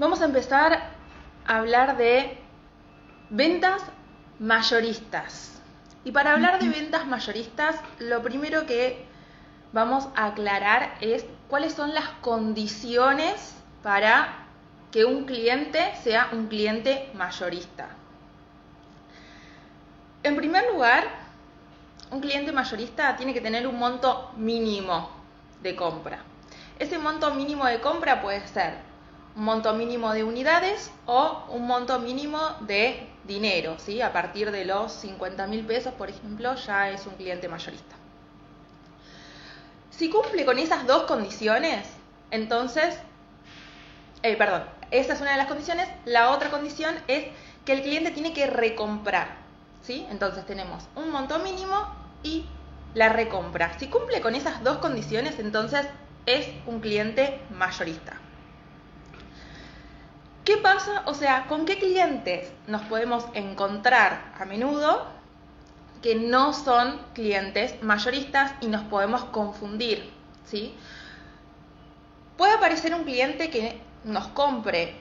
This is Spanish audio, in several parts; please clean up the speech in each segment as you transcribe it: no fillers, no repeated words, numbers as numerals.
Vamos a empezar a hablar de ventas mayoristas. Y para hablar de ventas mayoristas, lo primero que vamos a aclarar es cuáles son las condiciones para que un cliente sea un cliente mayorista. En primer lugar, un cliente mayorista tiene que tener un monto mínimo de compra. Ese monto mínimo de compra puede ser un monto mínimo de unidades o un monto mínimo de dinero, ¿sí? A partir de los 50.000 pesos, por ejemplo, ya es un cliente mayorista. Si cumple con esas dos condiciones, entonces, esa es una de las condiciones. La otra condición es que el cliente tiene que recomprar, ¿sí? Entonces tenemos un monto mínimo y la recompra. Si cumple con esas dos condiciones, entonces es un cliente mayorista. ¿Qué pasa? O sea, ¿con qué clientes nos podemos encontrar a menudo que no son clientes mayoristas y nos podemos confundir, ¿sí? Puede aparecer un cliente que nos compre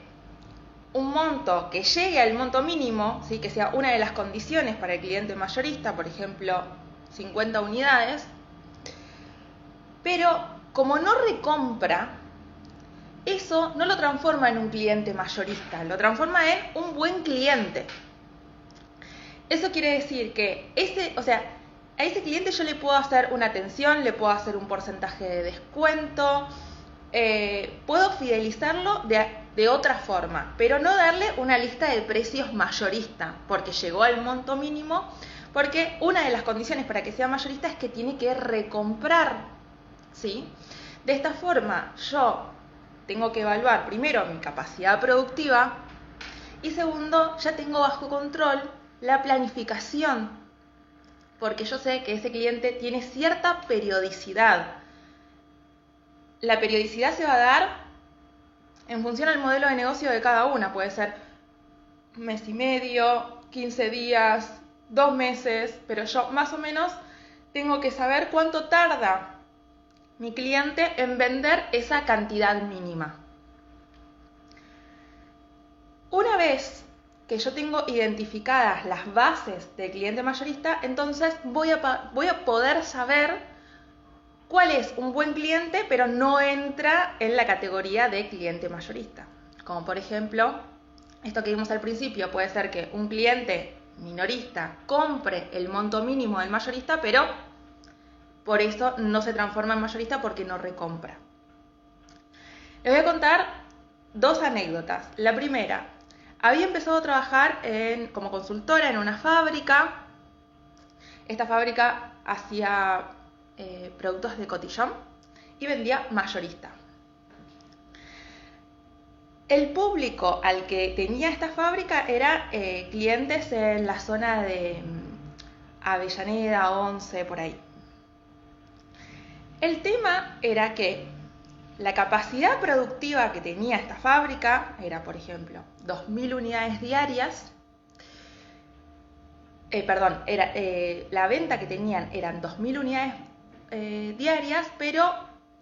un monto que llegue al monto mínimo, ¿sí? Que sea una de las condiciones para el cliente mayorista, por ejemplo, 50 unidades, pero como no recompra, eso no lo transforma en un cliente mayorista, lo transforma en un buen cliente. Eso quiere decir que a ese cliente yo le puedo hacer una atención, le puedo hacer un porcentaje de descuento, puedo fidelizarlo de otra forma, pero no darle una lista de precios mayorista, porque llegó al monto mínimo, porque una de las condiciones para que sea mayorista es que tiene que recomprar, ¿sí? De esta forma yo tengo que evaluar primero mi capacidad productiva y segundo, ya tengo bajo control la planificación, porque yo sé que ese cliente tiene cierta periodicidad. La periodicidad se va a dar en función al modelo de negocio de cada una. Puede ser un mes y medio, 15 días, 2 meses, pero yo más o menos tengo que saber cuánto tarda mi cliente en vender esa cantidad mínima. Una vez que yo tengo identificadas las bases del cliente mayorista, entonces voy a poder saber cuál es un buen cliente, pero no entra en la categoría de cliente mayorista. Como por ejemplo, esto que vimos al principio, puede ser que un cliente minorista compre el monto mínimo del mayorista, pero por eso no se transforma en mayorista porque no recompra. Les voy a contar dos anécdotas. La primera, había empezado a trabajar como consultora en una fábrica. Esta fábrica hacía productos de cotillón y vendía mayorista. El público al que tenía esta fábrica era clientes en la zona de Avellaneda, Once, por ahí. El tema era que la capacidad productiva que tenía esta fábrica era, por ejemplo, 2.000 unidades diarias. La venta que tenían eran 2.000 unidades diarias, pero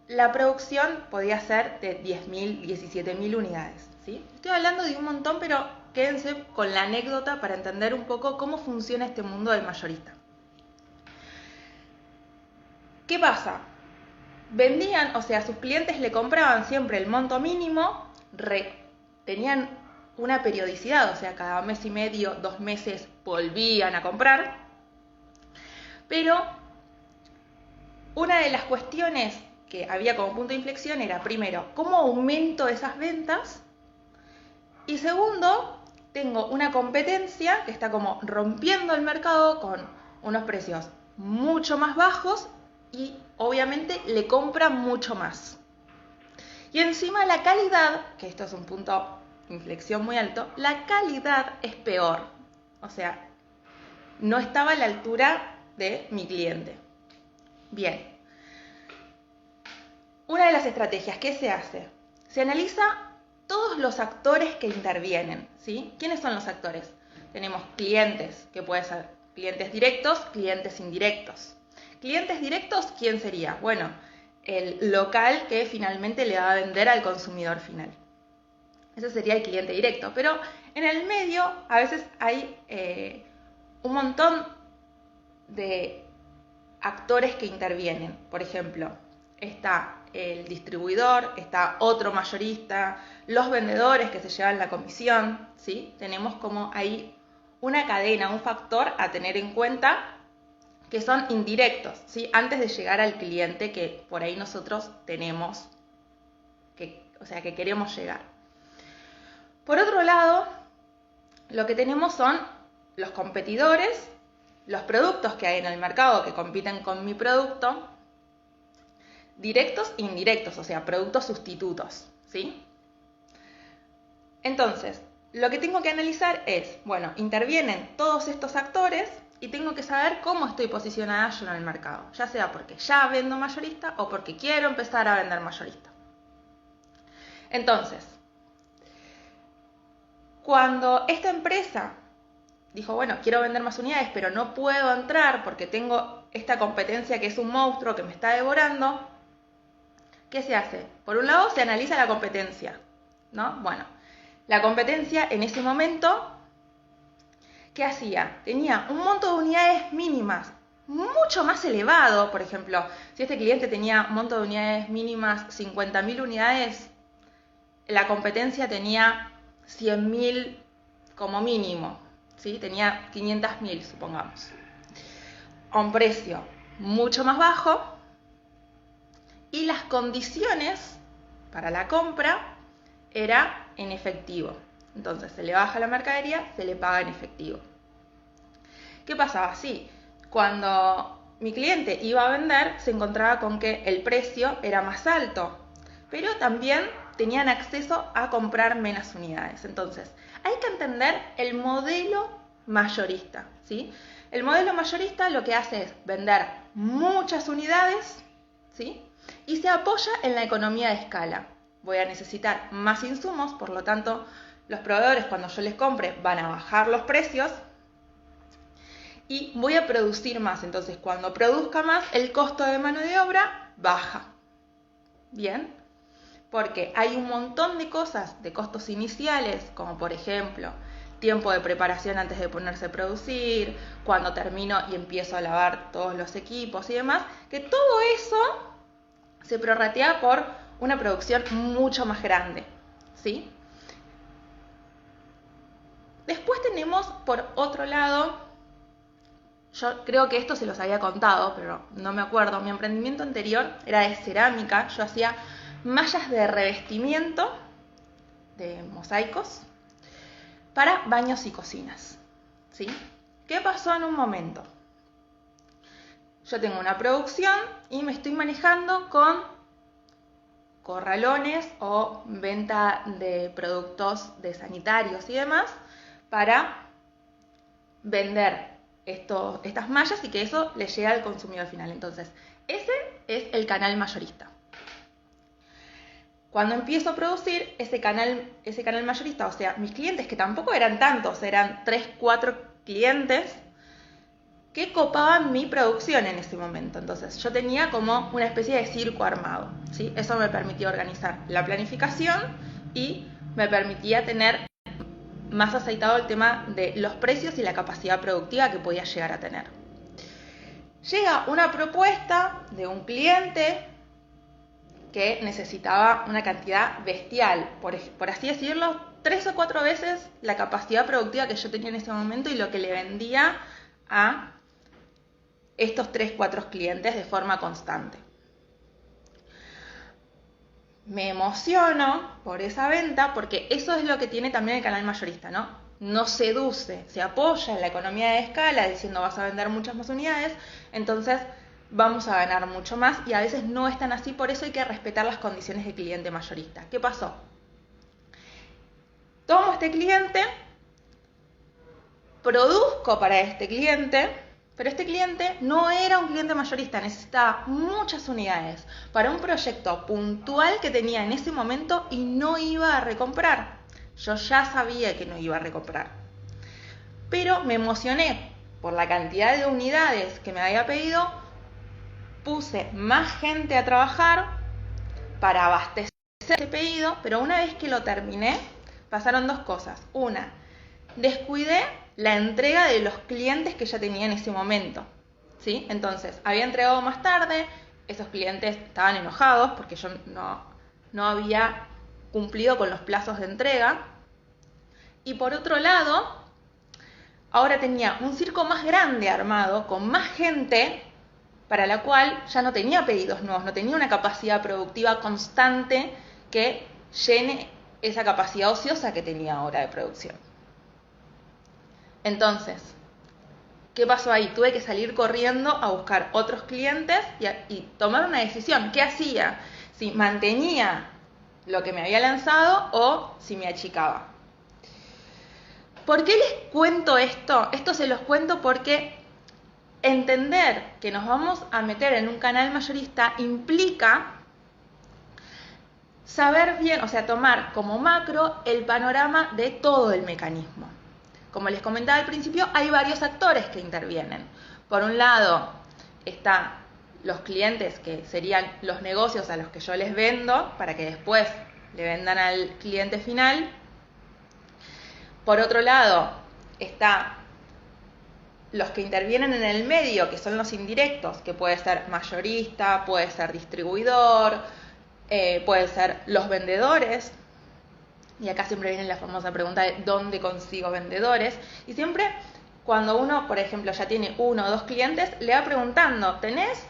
la producción podía ser de 10.000, 17.000 unidades, ¿sí? Estoy hablando de un montón, pero quédense con la anécdota para entender un poco cómo funciona este mundo del mayorista. ¿Qué pasa? Vendían, o sea, sus clientes le compraban siempre el monto mínimo, tenían una periodicidad, o sea, cada mes y medio, 2 meses volvían a comprar, pero una de las cuestiones que había como punto de inflexión era, primero, ¿cómo aumento esas ventas? Y segundo, tengo una competencia que está como rompiendo el mercado con unos precios mucho más bajos y obviamente le compran mucho más. Y encima la calidad, que esto es un punto de inflexión muy alto, la calidad es peor. O sea, no estaba a la altura de mi cliente. Bien. Una de las estrategias, ¿qué se hace? Se analiza todos los actores que intervienen, ¿sí? ¿Quiénes son los actores? Tenemos clientes, que pueden ser clientes directos, clientes indirectos. Clientes directos, ¿quién sería? Bueno, el local que finalmente le va a vender al consumidor final. Ese sería el cliente directo. Pero en el medio a veces hay un montón de actores que intervienen. Por ejemplo, está el distribuidor, está otro mayorista, los vendedores que se llevan la comisión, ¿sí? Tenemos como ahí una cadena, un factor a tener en cuenta que son indirectos, ¿sí? Antes de llegar al cliente que por ahí nosotros tenemos, que queremos llegar. Por otro lado, lo que tenemos son los competidores, los productos que hay en el mercado que compiten con mi producto, directos e indirectos, o sea, productos sustitutos, ¿sí? Entonces, lo que tengo que analizar es, bueno, intervienen todos estos actores y tengo que saber cómo estoy posicionada yo en el mercado, ya sea porque ya vendo mayorista o porque quiero empezar a vender mayorista. Entonces, cuando esta empresa dijo, bueno, quiero vender más unidades, pero no puedo entrar porque tengo esta competencia que es un monstruo que me está devorando, ¿qué se hace? Por un lado, se analiza la competencia, ¿no? Bueno, la competencia en ese momento, ¿qué hacía? Tenía un monto de unidades mínimas mucho más elevado. Por ejemplo, si este cliente tenía un monto de unidades mínimas 50.000 unidades, la competencia tenía 100.000 como mínimo, ¿sí? Tenía 500.000, supongamos. A un precio mucho más bajo y las condiciones para la compra era en efectivo. Entonces se le baja la mercadería, se le paga en efectivo. ¿Qué pasaba? Sí, cuando mi cliente iba a vender se encontraba con que el precio era más alto, pero también tenían acceso a comprar menos unidades. Entonces hay que entender el modelo mayorista, ¿sí? El modelo mayorista lo que hace es vender muchas unidades, ¿sí? Y se apoya en la economía de escala. Voy a necesitar más insumos, por lo tanto, los proveedores cuando yo les compre van a bajar los precios y voy a producir más. Entonces, cuando produzca más, el costo de mano de obra baja. ¿Bien? Porque hay un montón de cosas, de costos iniciales, como por ejemplo, tiempo de preparación antes de ponerse a producir, cuando termino y empiezo a lavar todos los equipos y demás, que todo eso se prorratea por una producción mucho más grande, ¿sí? Después tenemos, por otro lado, yo creo que esto se los había contado, pero no me acuerdo, mi emprendimiento anterior era de cerámica, yo hacía mallas de revestimiento de mosaicos para baños y cocinas, ¿sí? ¿Qué pasó en un momento? Yo tengo una producción y me estoy manejando con corralones o venta de productos de sanitarios y demás para vender estas mallas y que eso le llegue al consumidor final. Entonces, ese es el canal mayorista. Cuando empiezo a producir ese canal mayorista, o sea, mis clientes, que tampoco eran tantos, eran 3, 4 clientes que copaban mi producción en ese momento. Entonces, yo tenía como una especie de circo armado, ¿sí? Eso me permitía organizar la planificación y me permitía tener más aceitado el tema de los precios y la capacidad productiva que podía llegar a tener. Llega una propuesta de un cliente que necesitaba una cantidad bestial, por así decirlo, 3 o 4 veces la capacidad productiva que yo tenía en ese momento y lo que le vendía a estos 3 o 4 clientes de forma constante. Me emociono por esa venta porque eso es lo que tiene también el canal mayorista, ¿no? No seduce, se apoya en la economía de escala diciendo vas a vender muchas más unidades, entonces vamos a ganar mucho más y a veces no es tan así, por eso hay que respetar las condiciones del cliente mayorista. ¿Qué pasó? Tomo este cliente, produzco para este cliente, pero este cliente no era un cliente mayorista, necesitaba muchas unidades para un proyecto puntual que tenía en ese momento y no iba a recomprar. Yo ya sabía que no iba a recomprar. Pero me emocioné por la cantidad de unidades que me había pedido, puse más gente a trabajar para abastecer ese pedido, pero una vez que lo terminé, pasaron dos cosas. Una, descuidé la entrega de los clientes que ya tenía en ese momento, ¿sí? Entonces, había entregado más tarde, esos clientes estaban enojados porque yo no había cumplido con los plazos de entrega. Y por otro lado, ahora tenía un circo más grande armado, con más gente, para la cual ya no tenía pedidos nuevos, no tenía una capacidad productiva constante que llene esa capacidad ociosa que tenía ahora de producción. Entonces, ¿qué pasó ahí? Tuve que salir corriendo a buscar otros clientes y tomar una decisión. ¿Qué hacía? Si mantenía lo que me había lanzado o si me achicaba. ¿Por qué les cuento esto? Esto se los cuento porque entender que nos vamos a meter en un canal mayorista implica saber bien, o sea, tomar como macro el panorama de todo el mecanismo. Como les comentaba al principio, hay varios actores que intervienen. Por un lado, están los clientes, que serían los negocios a los que yo les vendo, para que después le vendan al cliente final. Por otro lado, está los que intervienen en el medio, que son los indirectos, que puede ser mayorista, puede ser distribuidor, pueden ser los vendedores. Y acá siempre viene la famosa pregunta de ¿dónde consigo vendedores? Y siempre cuando uno, por ejemplo, ya tiene 1 o 2 clientes, le va preguntando, ¿tenés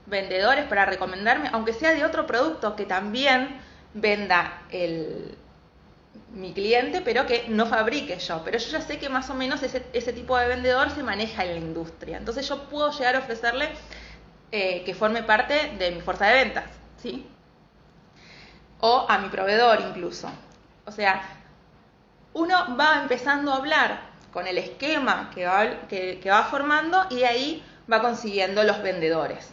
vendedores para recomendarme? Aunque sea de otro producto que también venda mi cliente, pero que no fabrique yo. Pero yo ya sé que más o menos ese tipo de vendedor se maneja en la industria. Entonces yo puedo llegar a ofrecerle que forme parte de mi fuerza de ventas, ¿sí? O a mi proveedor incluso. O sea, uno va empezando a hablar con el esquema que va formando y de ahí va consiguiendo los vendedores.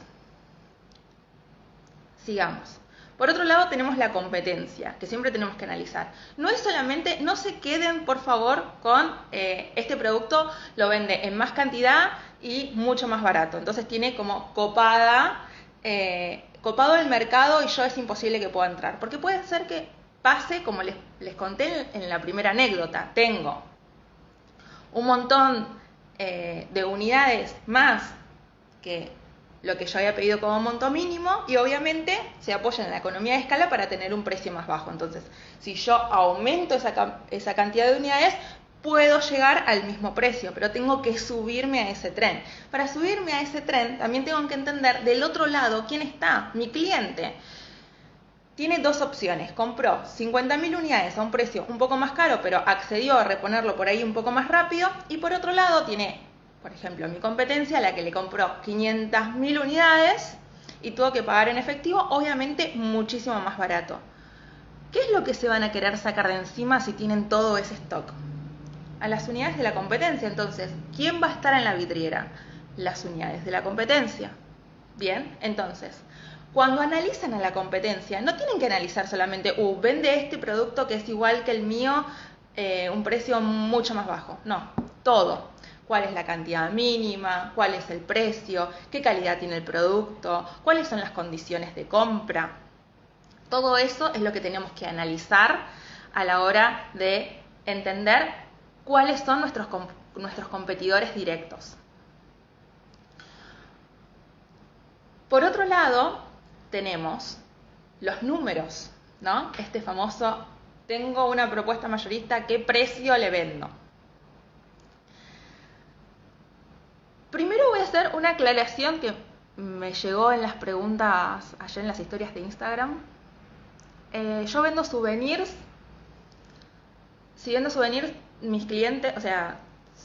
Sigamos. Por otro lado tenemos la competencia, que siempre tenemos que analizar. No es solamente, no se queden por favor con este producto lo vende en más cantidad y mucho más barato. Entonces tiene como copado el mercado y yo es imposible que pueda entrar. Porque puede ser que pase, como les conté en la primera anécdota, tengo un montón de unidades más que lo que yo había pedido como monto mínimo y obviamente se apoya en la economía de escala para tener un precio más bajo. Entonces, si yo aumento esa cantidad de unidades, puedo llegar al mismo precio, pero tengo que subirme a ese tren. Para subirme a ese tren, también tengo que entender del otro lado quién está, mi cliente. Tiene dos opciones, compró 50.000 unidades a un precio un poco más caro, pero accedió a reponerlo por ahí un poco más rápido, y por otro lado tiene, por ejemplo, mi competencia, la que le compró 500.000 unidades y tuvo que pagar en efectivo, obviamente muchísimo más barato. ¿Qué es lo que se van a querer sacar de encima si tienen todo ese stock? A las unidades de la competencia. Entonces, ¿quién va a estar en la vidriera? Las unidades de la competencia. Bien, entonces, cuando analizan a la competencia, no tienen que analizar solamente, vende este producto que es igual que el mío, un precio mucho más bajo. No, todo. ¿Cuál es la cantidad mínima? ¿Cuál es el precio? ¿Qué calidad tiene el producto? ¿Cuáles son las condiciones de compra? Todo eso es lo que tenemos que analizar a la hora de entender cuáles son nuestros competidores directos. Por otro lado, tenemos los números, ¿no? Este famoso, tengo una propuesta mayorista, ¿qué precio le vendo? Primero voy a hacer una aclaración que me llegó en las preguntas ayer en las historias de Instagram. Yo vendo souvenirs. Si vendo souvenirs, mis clientes, o sea,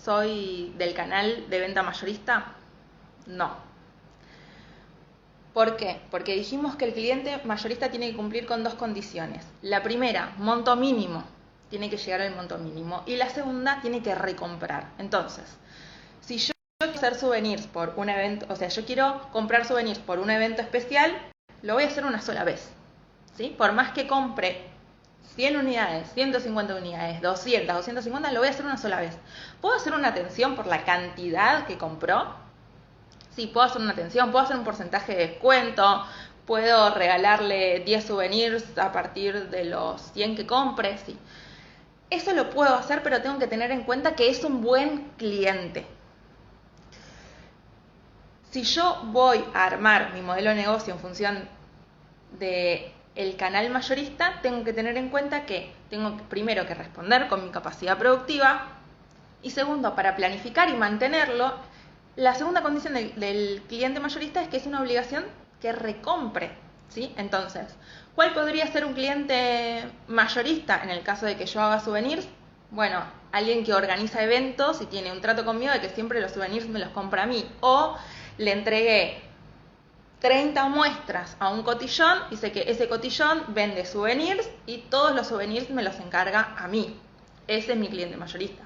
¿soy del canal de venta mayorista? No. ¿Por qué? Porque dijimos que el cliente mayorista tiene que cumplir con dos condiciones. La primera, monto mínimo, tiene que llegar al monto mínimo. Y la segunda, tiene que recomprar. Entonces, si yo quiero hacer souvenirs por un evento, o sea, yo quiero comprar souvenirs por un evento especial, lo voy a hacer una sola vez, ¿sí? Por más que compre 100 unidades, 150 unidades, 200, 250, lo voy a hacer una sola vez. ¿Puedo hacer una atención por la cantidad que compró? Sí, puedo hacer una atención, puedo hacer un porcentaje de descuento, puedo regalarle 10 souvenirs a partir de los 100 que compre, sí. Eso lo puedo hacer, pero tengo que tener en cuenta que es un buen cliente. Si yo voy a armar mi modelo de negocio en función del canal mayorista, tengo que tener en cuenta que tengo primero que responder con mi capacidad productiva y segundo, para planificar y mantenerlo, la segunda condición del cliente mayorista es que es una obligación que recompre, ¿sí? Entonces, ¿cuál podría ser un cliente mayorista en el caso de que yo haga souvenirs? Bueno, alguien que organiza eventos y tiene un trato conmigo de que siempre los souvenirs me los compra a mí. O le entregué 30 muestras a un cotillón y sé que ese cotillón vende souvenirs y todos los souvenirs me los encarga a mí. Ese es mi cliente mayorista.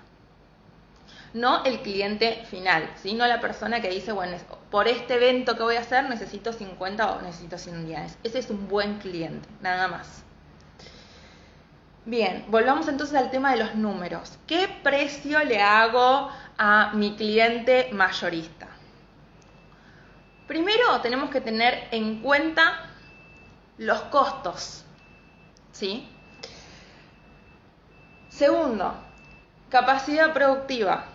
No el cliente final, ¿sí? No la persona que dice, bueno, por este evento que voy a hacer necesito 50 o necesito 100 unidades. Ese es un buen cliente, nada más. Bien, volvamos entonces al tema de los números. ¿Qué precio le hago a mi cliente mayorista? Primero tenemos que tener en cuenta los costos, ¿sí? Segundo, capacidad productiva.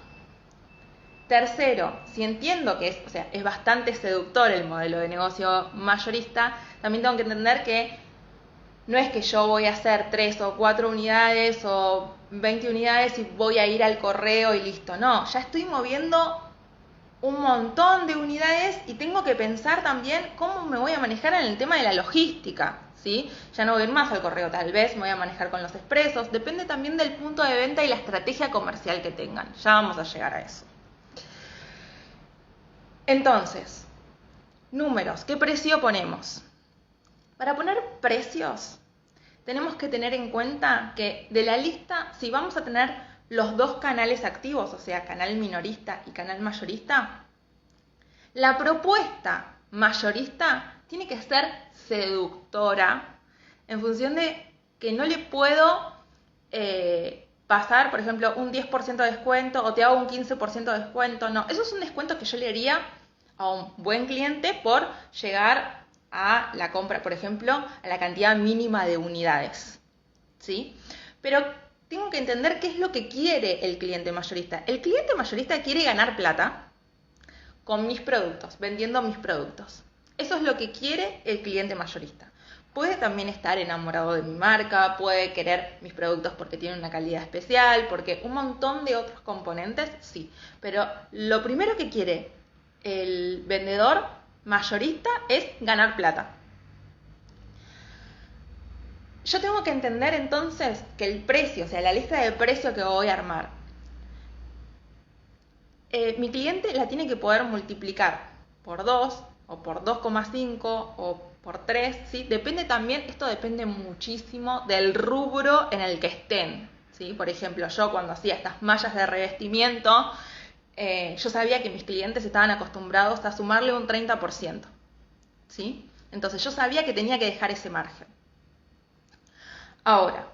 Tercero, si entiendo que es bastante seductor el modelo de negocio mayorista, también tengo que entender que no es que yo voy a hacer 3 o 4 unidades o 20 unidades y voy a ir al correo y listo. No, ya estoy moviendo un montón de unidades y tengo que pensar también cómo me voy a manejar en el tema de la logística, ¿sí? Ya no voy a ir más al correo, tal vez me voy a manejar con los expresos. Depende también del punto de venta y la estrategia comercial que tengan. Ya vamos a llegar a eso. Entonces, números, ¿qué precio ponemos? Para poner precios, tenemos que tener en cuenta que de la lista, si vamos a tener los dos canales activos, o sea, canal minorista y canal mayorista, la propuesta mayorista tiene que ser seductora en función de que no le puedo pasar, por ejemplo, un 10% de descuento o te hago un 15% de descuento. No, eso es un descuento que yo le haría a un buen cliente por llegar a la compra, por ejemplo, a la cantidad mínima de unidades, ¿sí? Pero tengo que entender qué es lo que quiere el cliente mayorista. El cliente mayorista quiere ganar plata con mis productos, vendiendo mis productos. Eso es lo que quiere el cliente mayorista. Puede también estar enamorado de mi marca, puede querer mis productos porque tienen una calidad especial, porque un montón de otros componentes, sí. Pero lo primero que quiere el vendedor mayorista es ganar plata. Yo tengo que entender entonces que el precio, o sea, la lista de precios que voy a armar, mi cliente la tiene que poder multiplicar por 2 o por 2,5 o por 3, ¿sí? Depende también, esto depende muchísimo del rubro en el que estén, ¿sí? Por ejemplo, yo cuando hacía estas mallas de revestimiento, yo sabía que mis clientes estaban acostumbrados a sumarle un 30%, ¿sí? Entonces yo sabía que tenía que dejar ese margen. Ahora,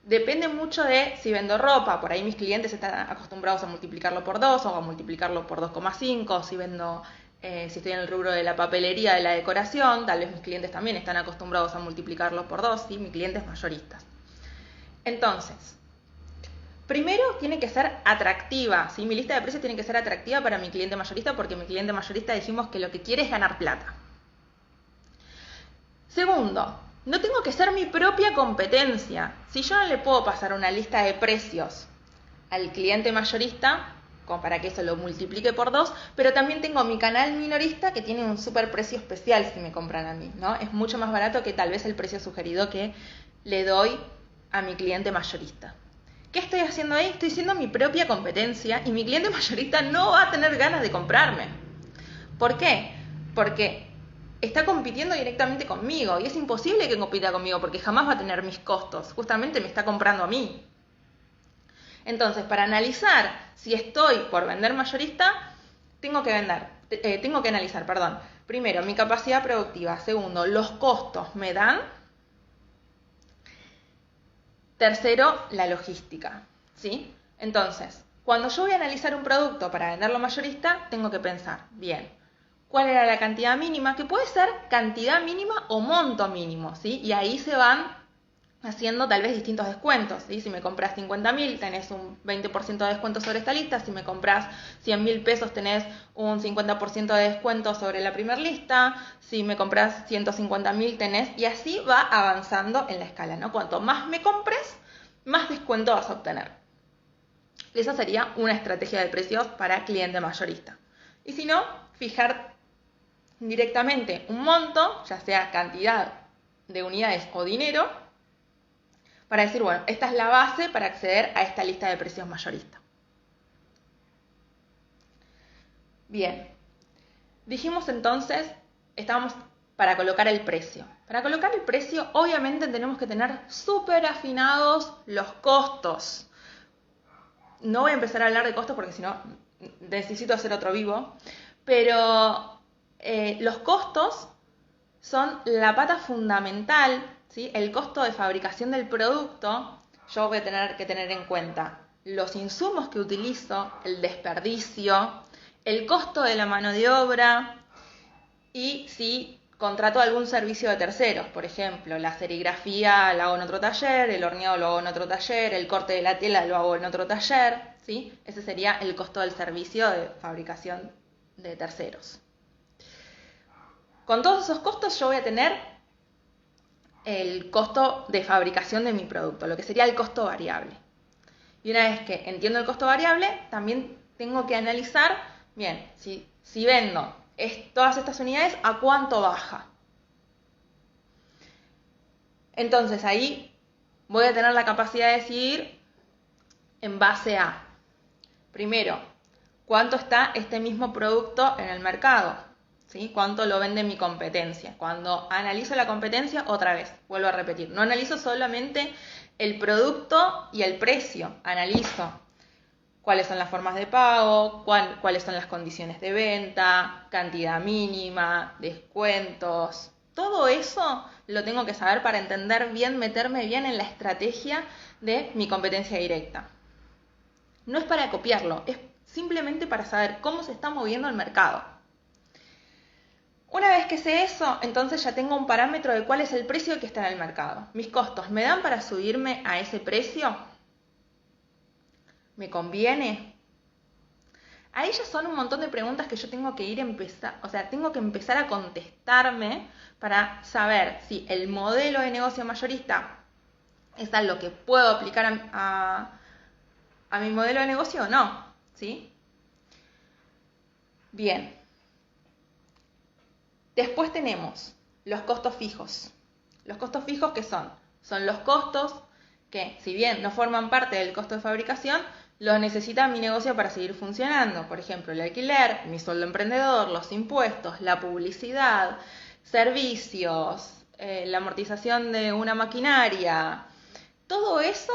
depende mucho de si vendo ropa, por ahí mis clientes están acostumbrados a multiplicarlo por 2 o a multiplicarlo por 2,5, si vendo, si estoy en el rubro de la papelería, de la decoración, tal vez mis clientes también están acostumbrados a multiplicarlo por 2, ¿sí? Mis clientes mayoristas. Entonces, primero tiene que ser atractiva, ¿sí? Mi lista de precios tiene que ser atractiva para mi cliente mayorista porque mi cliente mayorista dijimos que lo que quiere es ganar plata. Segundo, no tengo que ser mi propia competencia. Si yo no le puedo pasar una lista de precios al cliente mayorista, como para que eso lo multiplique por 2, pero también tengo mi canal minorista que tiene un super precio especial si me compran a mí, ¿no? Es mucho más barato que tal vez el precio sugerido que le doy a mi cliente mayorista. ¿Qué estoy haciendo ahí? Estoy siendo mi propia competencia y mi cliente mayorista no va a tener ganas de comprarme. ¿Por qué? Porque está compitiendo directamente conmigo y es imposible que compita conmigo porque jamás va a tener mis costos. Justamente me está comprando a mí. Entonces, para analizar si estoy por vender mayorista, tengo que analizar, primero, mi capacidad productiva. Segundo, los costos me dan. Tercero, la logística, ¿sí? Entonces, cuando yo voy a analizar un producto para venderlo mayorista, tengo que pensar, bien, ¿cuál era la cantidad mínima? Que puede ser cantidad mínima o monto mínimo, ¿sí? Y ahí se van haciendo tal vez distintos descuentos, ¿sí? Si me compras 50.000 tenés un 20% de descuento sobre esta lista, si me compras 100.000 pesos tenés un 50% de descuento sobre la primera lista, si me compras 150.000 tenés, y así va avanzando en la escala, ¿no? Cuanto más me compres, más descuento vas a obtener. Esa sería una estrategia de precios para cliente mayorista. Y si no, fijar directamente un monto, ya sea cantidad de unidades o dinero, para decir, bueno, esta es la base para acceder a esta lista de precios mayorista. Bien, dijimos entonces, estábamos para colocar el precio. Para colocar el precio, obviamente tenemos que tener súper afinados los costos. No voy a empezar a hablar de costos porque si no necesito hacer otro vivo, pero los costos son la pata fundamental, ¿sí? El costo de fabricación del producto. Yo voy a tener que tener en cuenta los insumos que utilizo, el desperdicio, el costo de la mano de obra y si contrato algún servicio de terceros, por ejemplo, la serigrafía la hago en otro taller, el horneado lo hago en otro taller, el corte de la tela lo hago en otro taller, ¿sí? Ese sería el costo del servicio de fabricación de terceros. Con todos esos costos yo voy a tener el costo de fabricación de mi producto, lo que sería el costo variable. Y una vez que entiendo el costo variable, también tengo que analizar, bien, si vendo todas estas unidades, ¿a cuánto baja? Entonces ahí voy a tener la capacidad de decidir en base a, primero, cuánto está este mismo producto en el mercado, ¿sí? Cuánto lo vende mi competencia. Cuando analizo la competencia, otra vez, vuelvo a repetir, no analizo solamente el producto y el precio, analizo cuáles son las formas de pago, cuáles son las condiciones de venta, cantidad mínima, descuentos. Todo eso lo tengo que saber para entender bien, meterme bien en la estrategia de mi competencia directa. No es para copiarlo, es simplemente para saber cómo se está moviendo el mercado. Una vez que sé eso, entonces ya tengo un parámetro de cuál es el precio que está en el mercado. ¿Mis costos me dan para subirme a ese precio? ¿Me conviene? Ahí ya son un montón de preguntas que yo tengo que tengo que empezar a contestarme para saber si el modelo de negocio mayorista es algo que puedo aplicar a mi modelo de negocio o no, ¿sí? Bien. Después tenemos los costos fijos. Los costos fijos, ¿qué son? Son los costos que, si bien no forman parte del costo de fabricación, los necesita mi negocio para seguir funcionando. Por ejemplo, el alquiler, mi sueldo emprendedor, los impuestos, la publicidad, servicios, la amortización de una maquinaria. Todo eso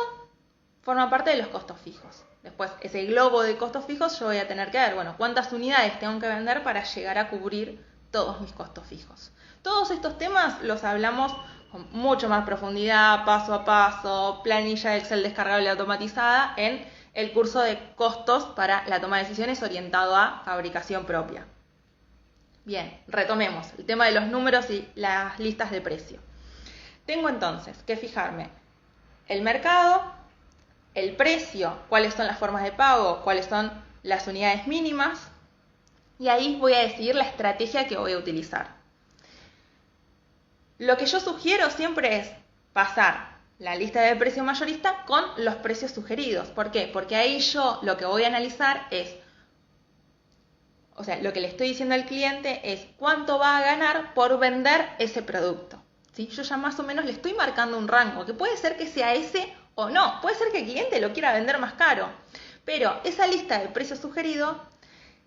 forma parte de los costos fijos. Después, ese globo de costos fijos, yo voy a tener que ver, bueno, cuántas unidades tengo que vender para llegar a cubrir todos mis costos fijos. Todos estos temas los hablamos con mucho más profundidad, paso a paso, planilla de Excel descargable automatizada en el curso de costos para la toma de decisiones orientado a fabricación propia. Bien, retomemos el tema de los números y las listas de precio. Tengo entonces que fijarme el mercado, el precio, cuáles son las formas de pago, cuáles son las unidades mínimas, y ahí voy a decidir la estrategia que voy a utilizar. Lo que yo sugiero siempre es pasar la lista de precio mayorista con los precios sugeridos. ¿Por qué? Porque ahí yo lo que voy a analizar es, lo que le estoy diciendo al cliente es cuánto va a ganar por vender ese producto, ¿sí? Yo ya más o menos le estoy marcando un rango, que puede ser que sea ese o no. Puede ser que el cliente lo quiera vender más caro. Pero esa lista de precios sugeridos,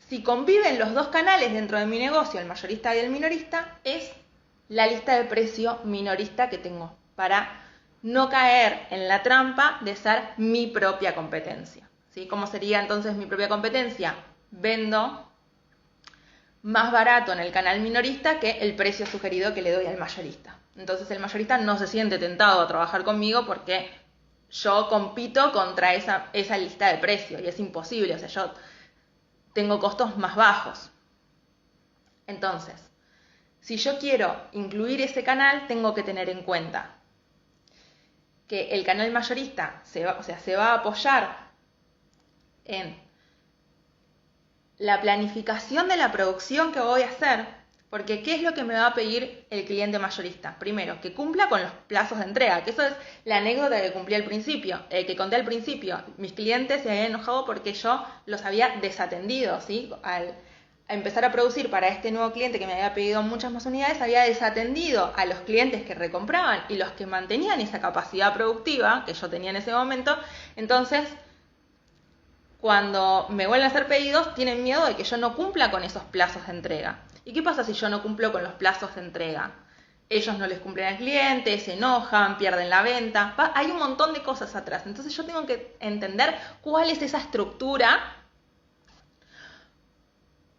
si conviven los dos canales dentro de mi negocio, el mayorista y el minorista, es la lista de precio minorista que tengo para no caer en la trampa de ser mi propia competencia, ¿sí? ¿Cómo sería entonces mi propia competencia? Vendo más barato en el canal minorista que el precio sugerido que le doy al mayorista. Entonces el mayorista no se siente tentado a trabajar conmigo porque yo compito contra esa lista de precios y es imposible, yo tengo costos más bajos. Entonces, si yo quiero incluir ese canal, tengo que tener en cuenta que el canal mayorista se va a apoyar en la planificación de la producción que voy a hacer, porque ¿qué es lo que me va a pedir el cliente mayorista? Primero, que cumpla con los plazos de entrega, que eso es la anécdota que cumplí al principio, que conté al principio. Mis clientes se habían enojado porque yo los había desatendido, ¿sí? Al empezar a producir para este nuevo cliente que me había pedido muchas más unidades, había desatendido a los clientes que recompraban y los que mantenían esa capacidad productiva que yo tenía en ese momento. Entonces, cuando me vuelven a hacer pedidos, tienen miedo de que yo no cumpla con esos plazos de entrega. ¿Y qué pasa si yo no cumplo con los plazos de entrega? Ellos no les cumplen al cliente, se enojan, pierden la venta. Hay un montón de cosas atrás. Entonces yo tengo que entender cuál es esa estructura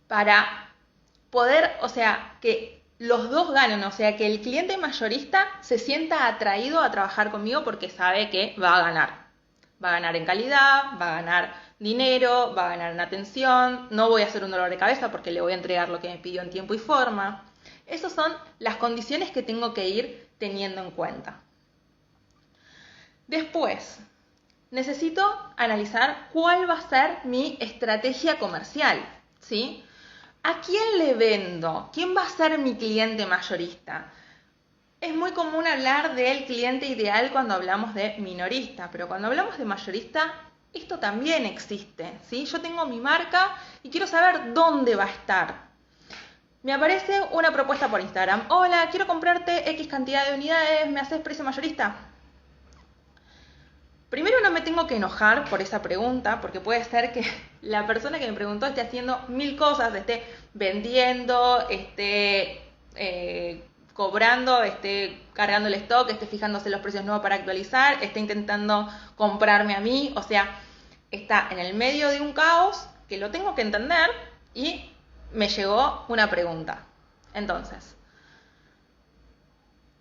para poder, que los dos ganen, que el cliente mayorista se sienta atraído a trabajar conmigo porque sabe que va a ganar. Va a ganar en calidad, va a ganar dinero, va a ganar en atención, no voy a hacer un dolor de cabeza porque le voy a entregar lo que me pidió en tiempo y forma. Esas son las condiciones que tengo que ir teniendo en cuenta. Después, necesito analizar cuál va a ser mi estrategia comercial, ¿sí? ¿A quién le vendo? ¿Quién va a ser mi cliente mayorista? Es muy común hablar del cliente ideal cuando hablamos de minorista, pero cuando hablamos de mayorista, esto también existe, ¿sí? Yo tengo mi marca y quiero saber dónde va a estar. Me aparece una propuesta por Instagram. Hola, quiero comprarte X cantidad de unidades, ¿me haces precio mayorista? Primero no me tengo que enojar por esa pregunta, porque puede ser que la persona que me preguntó esté haciendo 1000 cosas, esté vendiendo, esté cobrando, esté cargando el stock, esté fijándose los precios nuevos para actualizar, esté intentando comprarme a mí, está en el medio de un caos que lo tengo que entender y me llegó una pregunta. Entonces,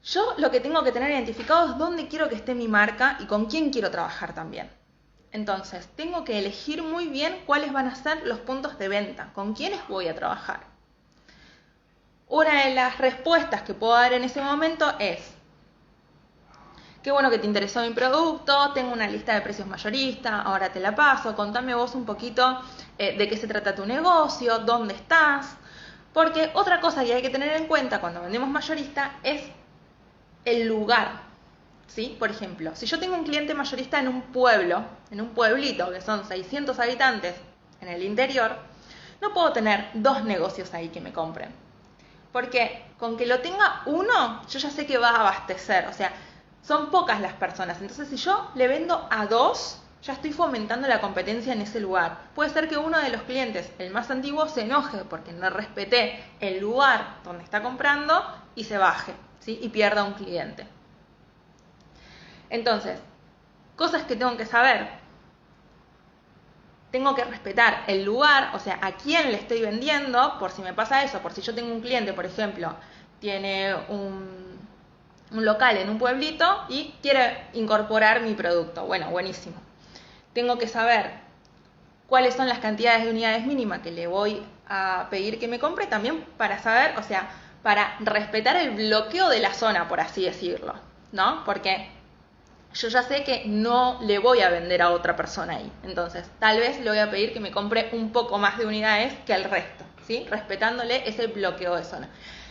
yo lo que tengo que tener identificado es dónde quiero que esté mi marca y con quién quiero trabajar también. Entonces, tengo que elegir muy bien cuáles van a ser los puntos de venta, con quiénes voy a trabajar. Una de las respuestas que puedo dar en ese momento es: qué bueno que te interesó mi producto, tengo una lista de precios mayorista, ahora te la paso, contame vos un poquito de qué se trata tu negocio, dónde estás. Porque otra cosa que hay que tener en cuenta cuando vendemos mayorista es el lugar, ¿sí? Por ejemplo, si yo tengo un cliente mayorista en un pueblo, en un pueblito que son 600 habitantes en el interior, no puedo tener 2 negocios ahí que me compren. Porque con que lo tenga uno, yo ya sé que va a abastecer. Son pocas las personas. Entonces, si yo le vendo a 2, ya estoy fomentando la competencia en ese lugar. Puede ser que uno de los clientes, el más antiguo, se enoje porque no respeté el lugar donde está comprando y se baje, ¿sí? Y pierda un cliente. Entonces, cosas que tengo que saber. Tengo que respetar el lugar, a quién le estoy vendiendo, por si me pasa eso, por si yo tengo un cliente, por ejemplo, tiene un local en un pueblito y quiere incorporar mi producto. Bueno, buenísimo. Tengo que saber cuáles son las cantidades de unidades mínimas que le voy a pedir que me compre, también para saber, para respetar el bloqueo de la zona, por así decirlo, ¿no? Porque yo ya sé que no le voy a vender a otra persona ahí. Entonces, tal vez le voy a pedir que me compre un poco más de unidades que al resto, ¿sí? Respetándole ese bloqueo de zona.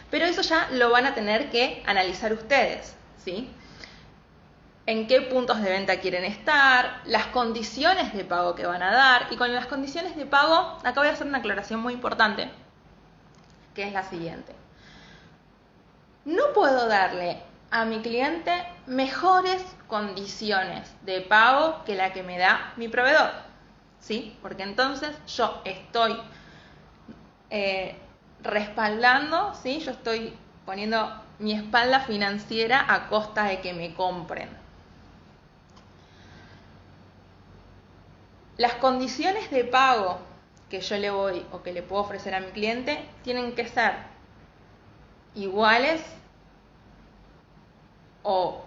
Pero eso ya lo van a tener que analizar ustedes, ¿sí? En qué puntos de venta quieren estar, las condiciones de pago que van a dar. Y con las condiciones de pago, acá voy a hacer una aclaración muy importante, que es la siguiente. No puedo darle a mi cliente mejores condiciones de pago que la que me da mi proveedor, ¿sí? Porque entonces yo estoy respaldando, ¿sí? Yo estoy poniendo mi espalda financiera a costa de que me compren. Las condiciones de pago que yo le voy o que le puedo ofrecer a mi cliente tienen que ser iguales o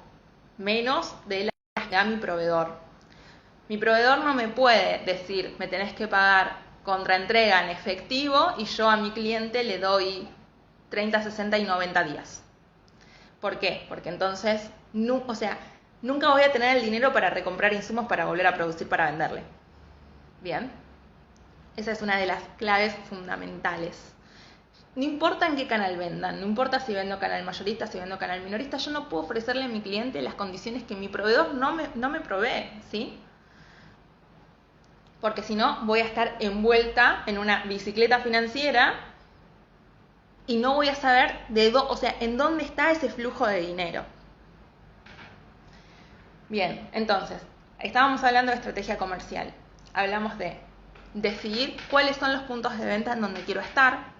menos de las que da mi proveedor. Mi proveedor no me puede decir, me tenés que pagar contraentrega en efectivo y yo a mi cliente le doy 30, 60 y 90 días. ¿Por qué? Porque entonces, nunca voy a tener el dinero para recomprar insumos para volver a producir para venderle. Bien, esa es una de las claves fundamentales. No importa en qué canal vendan, no importa si vendo canal mayorista, si vendo canal minorista, yo no puedo ofrecerle a mi cliente las condiciones que mi proveedor no me provee, ¿sí? Porque si no, voy a estar envuelta en una bicicleta financiera y no voy a saber en dónde está ese flujo de dinero. Bien, entonces, estábamos hablando de estrategia comercial. Hablamos de decidir cuáles son los puntos de venta en donde quiero estar,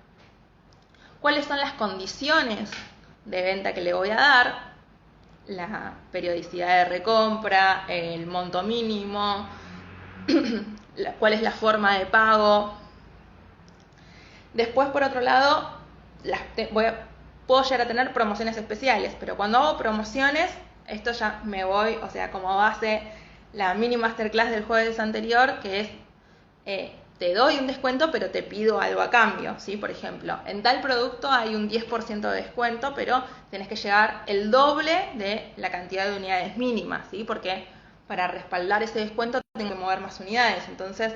cuáles son las condiciones de venta que le voy a dar, la periodicidad de recompra, el monto mínimo, cuál es la forma de pago. Después, por otro lado, puedo llegar a tener promociones especiales, pero cuando hago promociones, esto ya me voy, como base la mini masterclass del jueves anterior, que es te doy un descuento, pero te pido algo a cambio, ¿sí? Por ejemplo, en tal producto hay un 10% de descuento, pero tenés que llevar el doble de la cantidad de unidades mínimas, ¿sí? Porque para respaldar ese descuento tengo que mover más unidades. Entonces,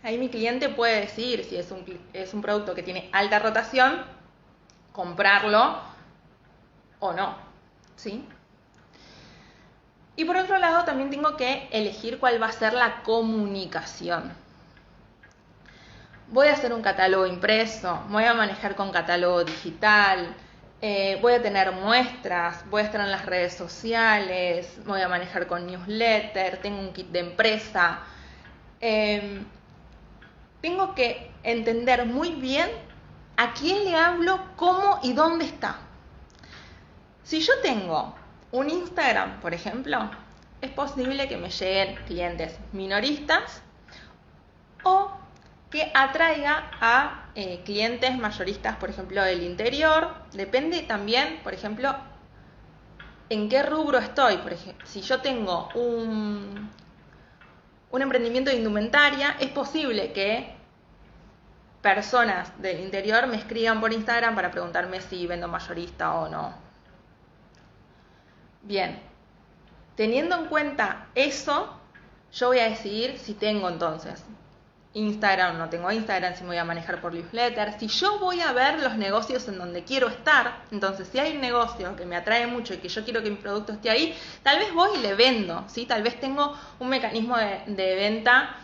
ahí mi cliente puede decidir si es un producto que tiene alta rotación, comprarlo o no, ¿sí? Y por otro lado, también tengo que elegir cuál va a ser la comunicación. Voy a hacer un catálogo impreso, voy a manejar con catálogo digital, voy a tener muestras, voy a estar en las redes sociales, voy a manejar con newsletter, tengo un kit de empresa. Tengo que entender muy bien a quién le hablo, cómo y dónde está. Si yo tengo un Instagram, por ejemplo, es posible que me lleguen clientes minoristas o que atraiga a clientes mayoristas, por ejemplo, del interior. Depende también, por ejemplo, en qué rubro estoy. Por ejemplo, si yo tengo un emprendimiento de indumentaria, es posible que personas del interior me escriban por Instagram para preguntarme si vendo mayorista o no. Bien, teniendo en cuenta eso, yo voy a decidir si tengo entonces Instagram o no tengo Instagram, si me voy a manejar por newsletter, si yo voy a ver los negocios en donde quiero estar. Entonces, si hay un negocio que me atrae mucho y que yo quiero que mi producto esté ahí, tal vez voy y le vendo, ¿sí? Tal vez tengo un mecanismo de venta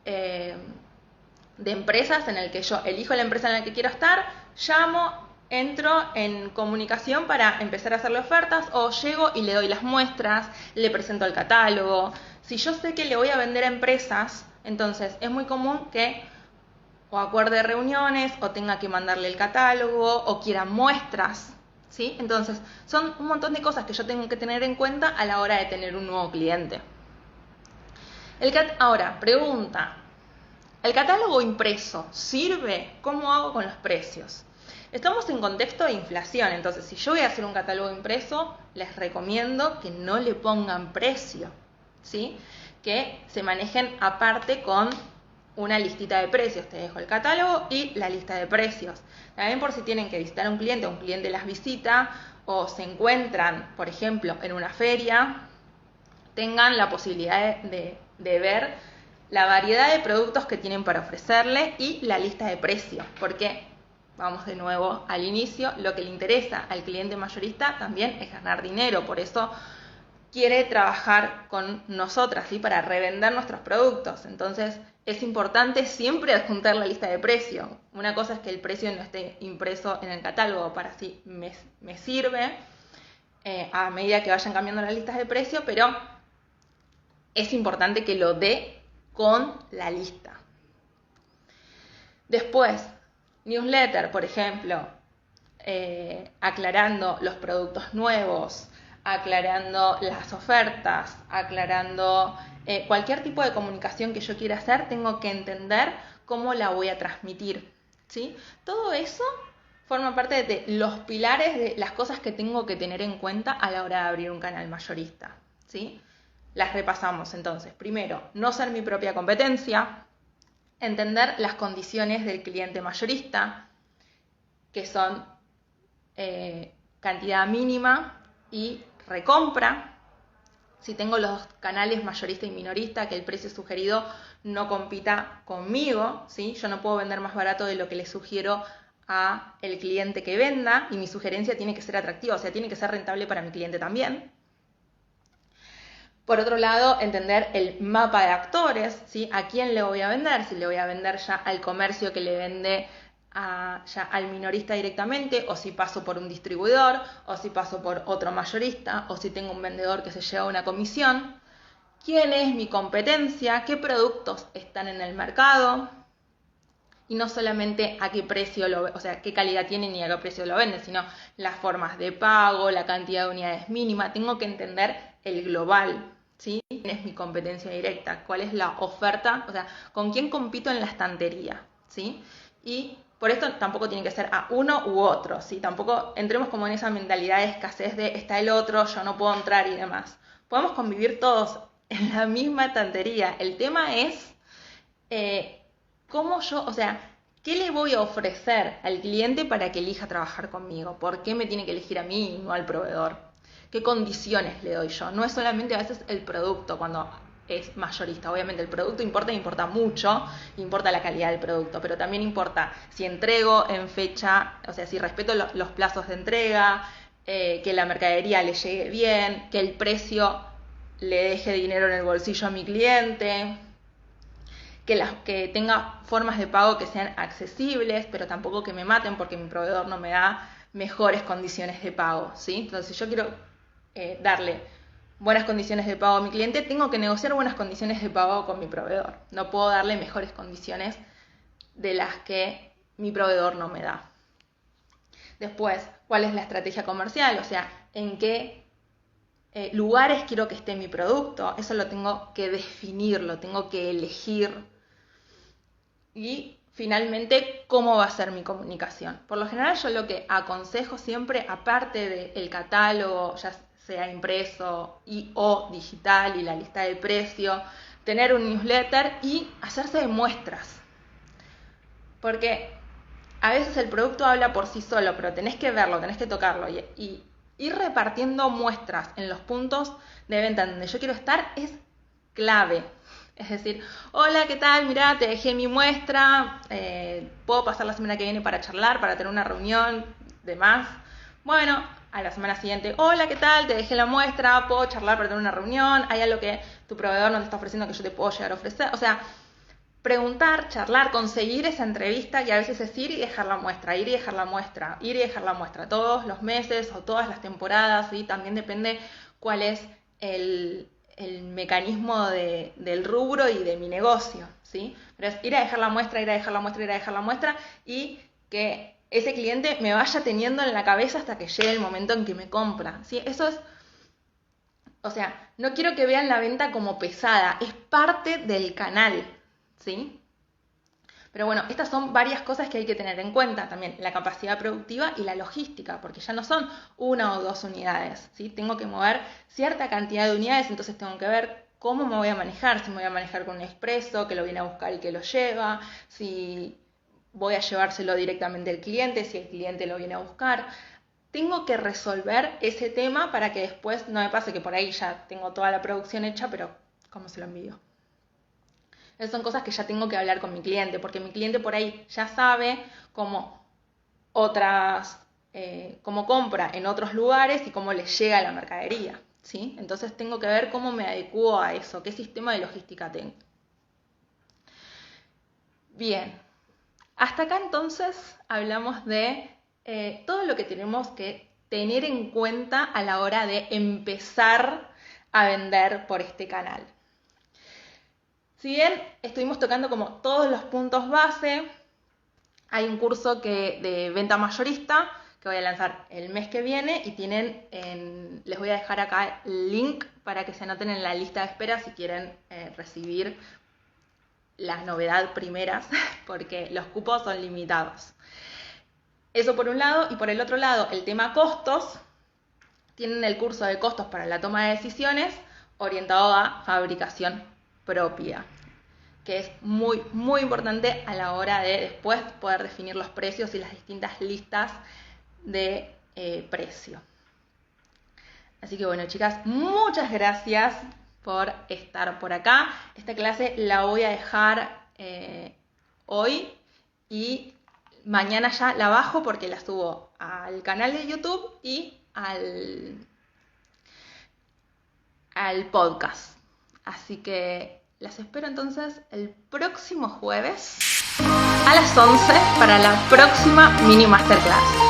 de empresas en el que yo elijo la empresa en la que quiero estar, llamo, entro en comunicación para empezar a hacerle ofertas, o llego y le doy las muestras, le presento el catálogo. Si yo sé que le voy a vender a empresas, entonces es muy común que o acuerde reuniones, o tenga que mandarle el catálogo, o quiera muestras, ¿sí? Entonces son un montón de cosas que yo tengo que tener en cuenta a la hora de tener un nuevo cliente. Ahora, pregunta, ¿el catálogo impreso sirve? ¿Cómo hago con los precios? Estamos en contexto de inflación, entonces si yo voy a hacer un catálogo impreso, les recomiendo que no le pongan precio, ¿sí? Que se manejen aparte con una listita de precios. Te dejo el catálogo y la lista de precios. También por si tienen que visitar a un cliente las visita, o se encuentran, por ejemplo, en una feria, tengan la posibilidad de ver la variedad de productos que tienen para ofrecerle y la lista de precios, porque vamos de nuevo al inicio, lo que le interesa al cliente mayorista también es ganar dinero, por eso quiere trabajar con nosotras, ¿sí? Para revender nuestros productos. Entonces es importante siempre adjuntar la lista de precios. Una cosa es que el precio no esté impreso en el catálogo, para así me sirve a medida que vayan cambiando las listas de precios, pero es importante que lo dé con la lista. Después, newsletter, por ejemplo, aclarando los productos nuevos, aclarando las ofertas, aclarando cualquier tipo de comunicación que yo quiera hacer, tengo que entender cómo la voy a transmitir, ¿sí? Todo eso forma parte de los pilares de las cosas que tengo que tener en cuenta a la hora de abrir un canal mayorista, ¿sí? Las repasamos entonces. Primero, no ser mi propia competencia, entender las condiciones del cliente mayorista, que son cantidad mínima y recompra. Si tengo los canales mayorista y minorista, que el precio sugerido no compita conmigo, ¿sí? Yo no puedo vender más barato de lo que le sugiero a el cliente que venda, y mi sugerencia tiene que ser atractiva, o sea, tiene que ser rentable para mi cliente también. Por otro lado, entender el mapa de actores, ¿sí? ¿A quién le voy a vender? Si le voy a vender ya al comercio que le vende ya al minorista directamente, o si paso por un distribuidor, o si paso por otro mayorista, o si tengo un vendedor que se lleva una comisión. ¿Quién es mi competencia? ¿Qué productos están en el mercado? Y no solamente a qué precio o sea, qué calidad tienen y a qué precio lo venden, sino las formas de pago, la cantidad de unidades mínima. Tengo que entender el global, ¿sí? ¿Quién es mi competencia directa? ¿Cuál es la oferta? O sea, ¿con quién compito en la estantería? ¿Sí? Y por esto tampoco tiene que ser a uno u otro, ¿sí? Tampoco entremos como en esa mentalidad de escasez de está el otro, yo no puedo entrar y demás. Podemos convivir todos en la misma estantería. El tema es cómo yo, o sea, ¿qué le voy a ofrecer al cliente para que elija trabajar conmigo? ¿Por qué me tiene que elegir a mí y no al proveedor? ¿Qué condiciones le doy yo? No es solamente a veces el producto cuando es mayorista. Obviamente el producto importa mucho, importa la calidad del producto, pero también importa si entrego en fecha, o sea, si respeto los plazos de entrega, que la mercadería le llegue bien, que el precio le deje dinero en el bolsillo a mi cliente, que tenga formas de pago que sean accesibles, pero tampoco que me maten porque mi proveedor no me da mejores condiciones de pago, ¿sí? Entonces, si yo quiero darle buenas condiciones de pago a mi cliente, tengo que negociar buenas condiciones de pago con mi proveedor. No puedo darle mejores condiciones de las que mi proveedor no me da. Después, ¿cuál es la estrategia comercial? O sea, ¿en qué lugares quiero que esté mi producto? Eso lo tengo que definir, lo tengo que elegir. Y finalmente, ¿cómo va a ser mi comunicación? Por lo general, yo lo que aconsejo siempre, aparte del catálogo, ya sea impreso o digital y la lista de precio, tener un newsletter y hacerse de muestras. Porque a veces el producto habla por sí solo, pero tenés que verlo, tenés que tocarlo y ir repartiendo muestras en los puntos de venta donde yo quiero estar es clave. Es decir, hola, ¿qué tal? Mirá, te dejé mi muestra, puedo pasar la semana que viene para charlar, para tener una reunión, demás. Bueno, a la semana siguiente, hola, ¿qué tal? Te dejé la muestra, puedo charlar para tener una reunión, hay algo que tu proveedor no te está ofreciendo que yo te puedo llegar a ofrecer. O sea, preguntar, charlar, conseguir esa entrevista y a veces es ir y dejar la muestra, ir y dejar la muestra, ir y dejar la muestra, todos los meses o todas las temporadas, ¿sí? También depende cuál es el mecanismo del rubro y de mi negocio, ¿sí? Pero es ir a dejar la muestra, ir a dejar la muestra, ir a dejar la muestra y que ese cliente me vaya teniendo en la cabeza hasta que llegue el momento en que me compra, ¿sí? Eso es, o sea, no quiero que vean la venta como pesada, es parte del canal, ¿sí? Pero bueno, estas son varias cosas que hay que tener en cuenta también, la capacidad productiva y la logística, porque ya no son una o dos unidades, ¿sí? Tengo que mover cierta cantidad de unidades, entonces tengo que ver cómo me voy a manejar, si me voy a manejar con un expreso, que lo viene a buscar y que lo lleva, si voy a llevárselo directamente al cliente, si el cliente lo viene a buscar. Tengo que resolver ese tema para que después no me pase que por ahí ya tengo toda la producción hecha, pero ¿cómo se lo envío? Esas son cosas que ya tengo que hablar con mi cliente, porque mi cliente por ahí ya sabe cómo cómo compra en otros lugares y cómo le llega la mercadería, ¿sí? Entonces tengo que ver cómo me adecuo a eso, qué sistema de logística tengo. Bien, hasta acá entonces hablamos de todo lo que tenemos que tener en cuenta a la hora de empezar a vender por este canal. Si bien estuvimos tocando como todos los puntos base, hay un curso de venta mayorista que voy a lanzar el mes que viene y les voy a dejar acá el link para que se anoten en la lista de espera si quieren recibir las novedades primeras, porque los cupos son limitados. Eso por un lado, y por el otro lado, el tema costos. Tienen el curso de costos para la toma de decisiones orientado a fabricación propia, que es muy, muy importante a la hora de después poder definir los precios y las distintas listas de precio. Así que bueno, chicas, muchas gracias por estar por acá. Esta clase la voy a dejar hoy y mañana ya la bajo porque la subo al canal de YouTube y al podcast. Así que las espero entonces el próximo jueves a las 11 para la próxima mini masterclass.